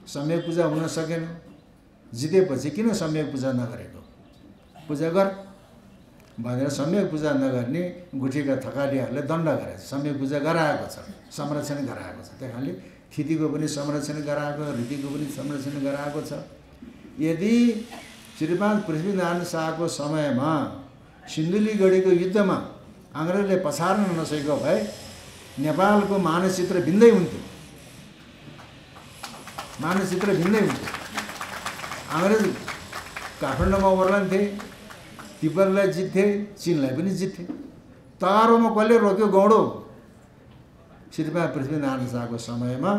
A: सम्यक पूजा हुन सकेन। जितेपछि किन सम्यक पूजा नगरेको? पूजा गर भनेर सम्यक पूजा नगर्ने गुठीका थकालीहरूले दण्ड गरेछ। सम्यक पूजा गराएको छ, संरक्षण गराएको छ। त्यही कारणले थितिको पनि संरक्षण गराएको, रीतिको पनि संरक्षण गराएको छ। यदि श्रीमान पृथ्वीनारायण शाहको समयमा सिन्धुलीगढीको युद्धमा अङ्ग्रेजले पछार्न नसकेको भए नेपालको मानचित्र भिन्दै हुन्थ्यो। मानचित्र भिन्दै हुन्थ्यो। अङ्ग्रेज काठमाडौँमा ओर्लन्थे, तिब्बतलाई जित्थे, चिनलाई पनि जित्थे। तगारोमा कसले रोक्यो? गौडो। श्रीमान पृथ्वीनारायण शाहको समयमा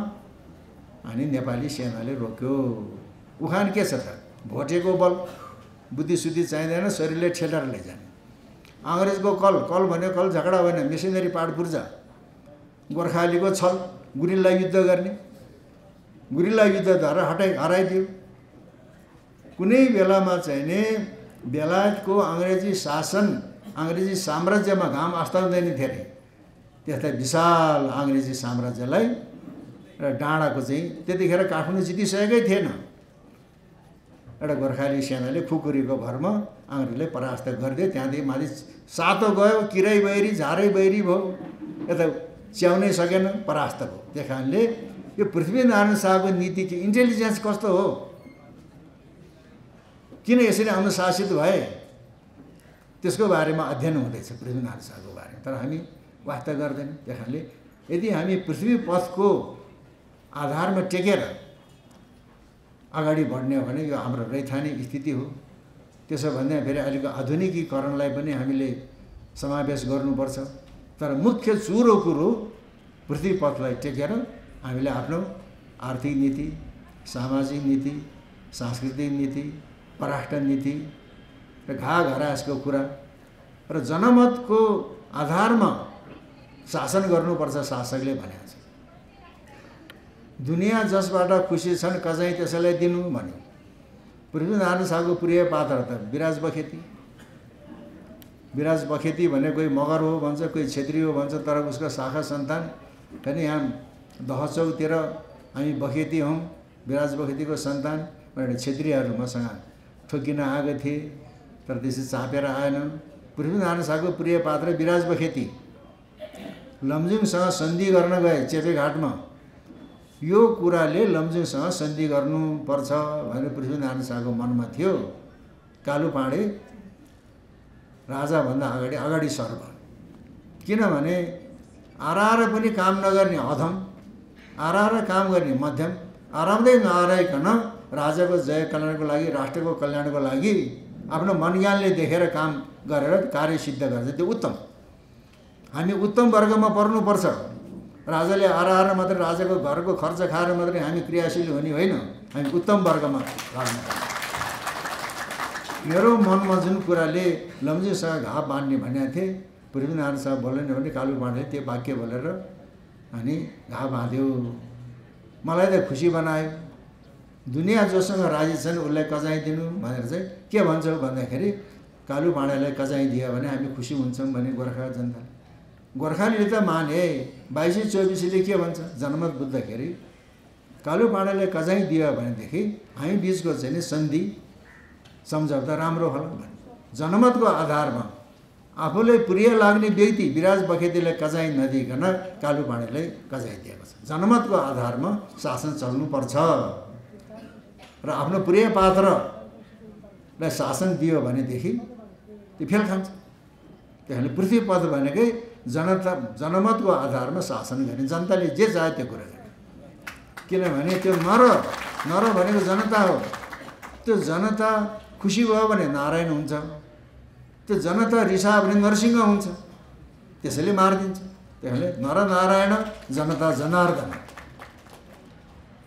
A: अनि नेपाली सेनाले रोक्यो। उखान के छ त? भोटेको बल, बुद्धिसुद्धि चाहिँदैन, शरीरले ठेलेर लैजाने। अङ्ग्रेजको कल, कल भन्यो कल झगडा होइन, मिसनरी पाठ पूर्जा। गोर्खालीको छल, गुरिल्ला युद्ध गर्ने। गुरिल्ला युद्धद्वारा हराइदियो। कुनै बेलामा चाहिँ नि बेलायतको अङ्ग्रेजी शासन, अङ्ग्रेजी साम्राज्यमा घाम अस्ताउँदैन थियो अरे। त्यस्ता विशाल अङ्ग्रेजी साम्राज्यलाई र डाँडाको चाहिँ त्यतिखेर काठमाडौँ जितिसकेकै थिएन। एउटा गोर्खाली सेनाले खुकुरीको भरमा अङ्ग्रेजले परास्त गरिदियो। त्यहाँदेखि माथि सातो गयो, किरै बहिरी झारै बहिरी भयो, यता च्याउनै सकेन, परास्त भयो। त्यही कारणले यो पृथ्वीनारायण शाहको नीति के इन्टेलिजेन्स कस्तो हो, किन यसरी अनुशासित भए, त्यसको बारेमा अध्ययन हुँदैछ पृथ्वीनारायण शाहको बारेमा। तर हामी वास्ता गर्दैनौँ। त्यही कारणले यदि हामी पृथ्वी पथको आधारमा टेकेर अगाडि बढ्ने हो भने यो हाम्रो रैथाने स्थिति हो। त्यसो भन्दा फेरि अहिलेको आधुनिकीकरणलाई पनि हामीले समावेश गर्नुपर्छ। तर मुख्य चुरो कुरो पृथ्वी पथलाई टेकेर हामीले आफ्नो आर्थिक नीति, सामाजिक नीति, सांस्कृतिक नीति, पराष्ट्र नीति र घाघरासको कुरा र जनमतको आधारमा शासन गर्नुपर्छ शासकले भनेको छ। दुनियाँ जसबाट खुसी छन् कझै त्यसैलाई दिनु भन्यो। पृथ्वीनारायण शाहको प्रिय पात्र त विराज बखेती। विराज बखेती भने कोही मगर हो भन्छ, कोही क्षेत्री हो भन्छ, तर उसको शाखा सन्तान होइन। यहाँ दहचौकतिर हामी बखेती हौँ, विराज बखेतीको सन्तान भनेर क्षेत्रीहरू मसँग ठोकिन आएको थिए, तर त्यसै चापेर आएन। पृथ्वीनारायण शाहको प्रिय पात्र विराज बखेती लमजुङसँग सन्धि गर्न गए चेपेघाटमा। यो कुराले लमजुङसँग सन्धि गर्नुपर्छ भनेर पृथ्वीनारायण शाहको मनमा थियो। कालु पाँडे राजाभन्दा अगाडि सर्भ। किनभने आराएर पनि काम नगर्ने अधम, आराएर काम गर्ने मध्यम, आराउँदै नआराइकन राजाको जय कल्याणको लागि, राष्ट्रको कल्याणको लागि आफ्नो मनज्ञानले देखेर काम गरेर कार्य सिद्ध गर्छ, त्यो उत्तम। हामी उत्तम वर्गमा पर्नुपर्छ। राजाले आराएर मात्रै राजाको घरको खर्च खाएर मात्रै हामी क्रियाशील हुने होइन, हामी उत्तम वर्गमा लाग्नु। मेरो मनमा जुन कुराले लमजुङसँग घाप बाँध्ने भनेको थिएँ, पृथ्वीनारायण शाह बोलेन भने कालु पाँडेले त्यो वाक्य बोलेर अनि घाप बाँध्यो। मलाई त खुसी बनायो। दुनियाँ जोसँग राजी छन् उसलाई कजाइदिनु भनेर चाहिँ के भन्छ भन्दाखेरि कालु पाँडेलाई कजाइदियो भने हामी खुसी हुन्छौँ भने गोर्खा जनताले। गोर्खालीले त माने। 2224ले के भन्छ जनमत बुझ्दाखेरि कालु पाँडेलाई कजाइदियो भनेदेखि हामी बिचको चाहिँ नि सन्धि सम्झौता राम्रो होला भने जनमतको आधारमा आफूलाई प्रिय लाग्ने व्यक्ति विराज बखेतीलाई कजाइ नदिइकन कालु पाँडेलाई कजाइदिएको छ। जनमतको आधारमा शासन चल्नुपर्छ र आफ्नो प्रिय पात्रलाई शासन दियो भनेदेखि त्यो फेल खान्छ। त्यसले पृथ्वीपथ भनेकै जनमतको आधारमा शासन गर्ने, जनताले जे चाहे त्यो कुरा गर्ने। किनभने त्यो नर भनेको जनता हो। त्यो जनता खुसी भयो भने नारायण हुन्छ, त्यो जनता रिसायो भने नरसिंह हुन्छ, त्यसैले मारिदिन्छ। त्यसले नर नारायण जनता जनार्दन।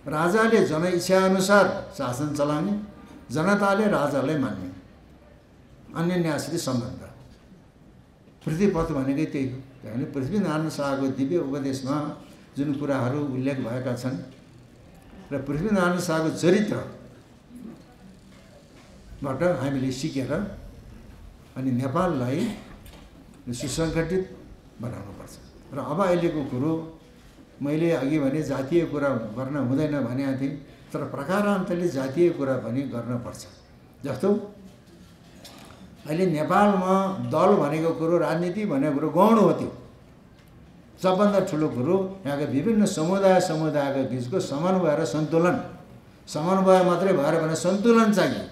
A: राजाले जनइच्छा अनुसार शासन चलाउने, जनताले राजालाई मान्ने, अन्यन्याश्रित सम्बन्ध। पृथ्वीपथ भनेकै त्यही हो। त्यसले पृथ्वीनारायण शाहको दिव्य उपदेशमा जुन कुराहरू उल्लेख भएका छन् र पृथ्वीनारायण शाहको चरित्रबाट हामीले सिकेर अनि नेपाललाई सुसङ्गठित बनाउनुपर्छ। र अब अहिलेको कुरो मैले अघि भने जातीय कुरा गर्न हुँदैन भनेको थिएँ, तर प्रकारान्तरले जातीय कुरा पनि गर्नुपर्छ। जस्तो अहिले नेपालमा दल भनेको कुरो, राजनीति भनेको कुरो गौण हो। त्यो सबभन्दा ठुलो कुरो यहाँका विभिन्न समुदायको बिचको समन्वय र सन्तुलन। समन्वय मात्रै भएर भने सन्तुलन चाहियो।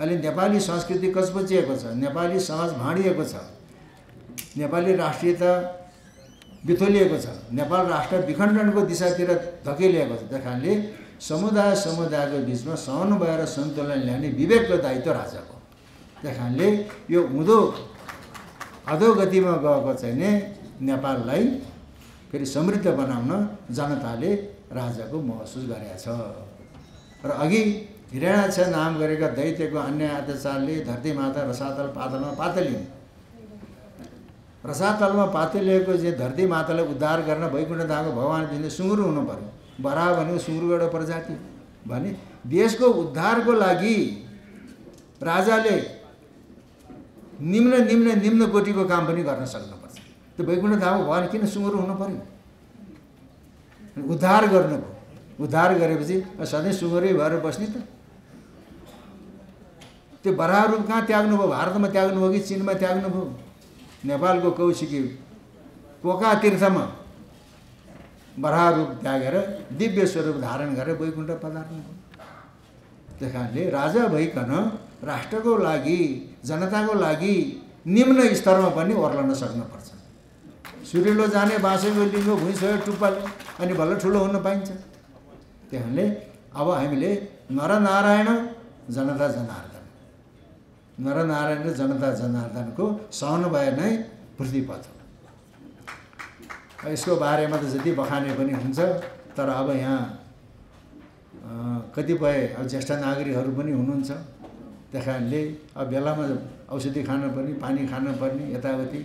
A: अहिले नेपाली संस्कृति कचपचिएको छ, नेपाली समाज भाँडिएको छ, नेपाली राष्ट्रियता बिथोलिएको छ, नेपाल राष्ट्र विखण्डनको दिशातिर धकेलिएको छ। त्यस कारणले समुदायको बिचमा समन्वय र सन्तुलन ल्याउने विवेकको दायित्व राजाको। त्यस कारणले यो उँधो अधोगतिमा गएको चाहिँ नि नेपाललाई फेरि समृद्ध बनाउन जनताले राजाको महसुस गरेको छ। र अघि हिरण्याक्ष नाम गरेका दैत्यको अन्याय अत्याचारले धरती माता रसातल पातलमा पातलिन्। रसातलमा पातलिएको चाहिँ धरती मातालाई उद्धार गर्न वैकुण्ठ धामको भगवान दिने सुँगुर हुनु पर्यो। बराह भनेको सुँगुरको एउटा प्रजाति भने देशको उद्धारको लागि राजाले निम्न कोटिको काम पनि गर्न सक्नुपर्छ। त्यो वैकुण्ठ धामको भगवान किन सुँगुर हुनु पर्यो? उद्धार गर्नुभयो। उद्धार गरेपछि सधैँ सुँगुरै भएर बस्ने त? त्यो बराह रूप कहाँ त्याग्नुभयो? भारतमा त्याग्नुभयो कि चीनमा त्याग्नुभयो? नेपालको कौशिकी पोका तीर्थमा बराह रूप त्यागेर दिव्य स्वरूप धारण गरेर वैकुण्ठ पधार्नुभयो। त्यस कारणले राजा भइकन राष्ट्रको लागि, जनताको लागि निम्न स्तरमा पनि ओर्लन सक्नुपर्छ। सुरिलो जाने बाँसेको लिङ्गो भुइँ छोयो टुप्पाले अनि बल्ल ठुलो हुन पाइन्छ। त्यसले अब हामीले नरनारायण जनता जनार्दन, नरनारायण र जनता जनार्दनको समन्वय नै पृथ्वीपथ हो। यसको बारेमा त जति बखाने पनि हुन्छ, तर अब यहाँ कतिपय अब ज्येष्ठ नागरिकहरू पनि हुनुहुन्छ। त्यस कारणले अब बेलामा औषधि खान पर्ने, पानी खान पर्ने, यताउति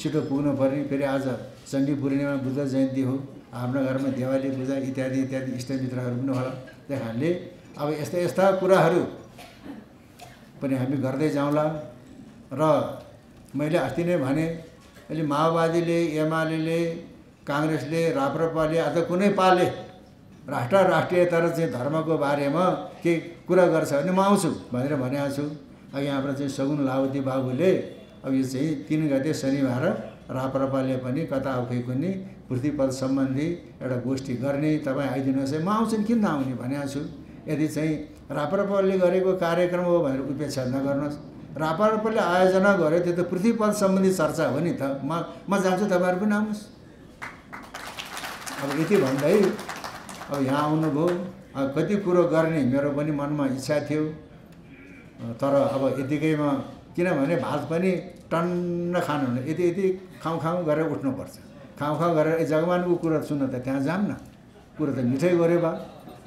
A: छिटो पुग्नु पर्ने। फेरि आज चण्डी पूर्णिमा बुद्ध जयन्ती हो, हाम्रो घरमा दिवाली पूजा इत्यादि इत्यादि इष्टमित्रहरू पनि होला। त्यही कारणले अब यस्ता यस्ता कुराहरू पनि हामी गर्दै जाउँला। र मैले अस्ति नै भने, अहिले माओवादीले, एमाले, काङ्ग्रेसले, राप्रपाले, अथवा कुनै पाले राष्ट्रियता र चाहिँ धर्मको बारेमा के कुरा गर्छ भने म आउँछु भनेर भनेको छु। अब यहाँबाट चाहिँ सगुन लावती बाबुले अब यो चाहिँ 3 गते शनिबार राप्रपाले पनि कता खै कुनै पृथ्वीपद सम्बन्धी एउटा गोष्ठी गर्ने, तपाईँ आइदिनुहोस् है। म आउँछु नि, किन नआउने भनेको छु। यदि चाहिँ राप्रपाले गरेको कार्यक्रम हो भनेर उपेक्षा नगर्नुहोस्। राप्रपाले आयोजना गर्यो, त्यो त पृथ्वीपद सम्बन्धी चर्चा हो नि त। म जान्छु, तपाईँहरू पनि आउनुहोस्। अब यति भन्दै अब यहाँ आउनुभयो। कति कुरो गर्ने मेरो पनि मनमा इच्छा थियो, तर अब यतिकैमा, किनभने भात पनि टन्न खानु हुने, यति खाउँ गरेर उठ्नुपर्छ। खाउँ गरेर जगमानको कुरो सुन्न त त्यहाँ जाऊँ न, कुरो त मिठै गऱ्यो बा।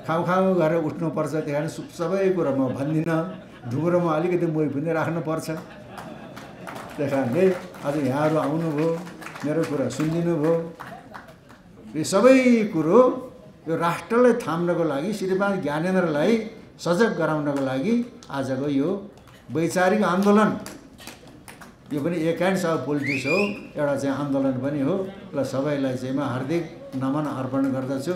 A: खाउँ गरेर उठ्नुपर्छ। त्यही कारण सबै कुरो म भन्दिनँ, ढुङ्ग्रोमा अलिकति मोही पनि राख्नुपर्छ। त्यही कारणले आज यहाँहरू आउनुभयो, मेरो कुरा सुनिदिनु भयो। यो सबै कुरो यो राष्ट्रलाई थाम्नको लागि, श्रीमान ज्ञानेन्द्रलाई सजग गराउनको लागि आजको यो वैचारिक आन्दोलन, यो पनि एक काइन्ड्स अफ पोलिटिक्स हो, एउटा चाहिँ आन्दोलन पनि हो। ल सबैलाई चाहिँ म हार्दिक नमन अर्पण गर्दछु।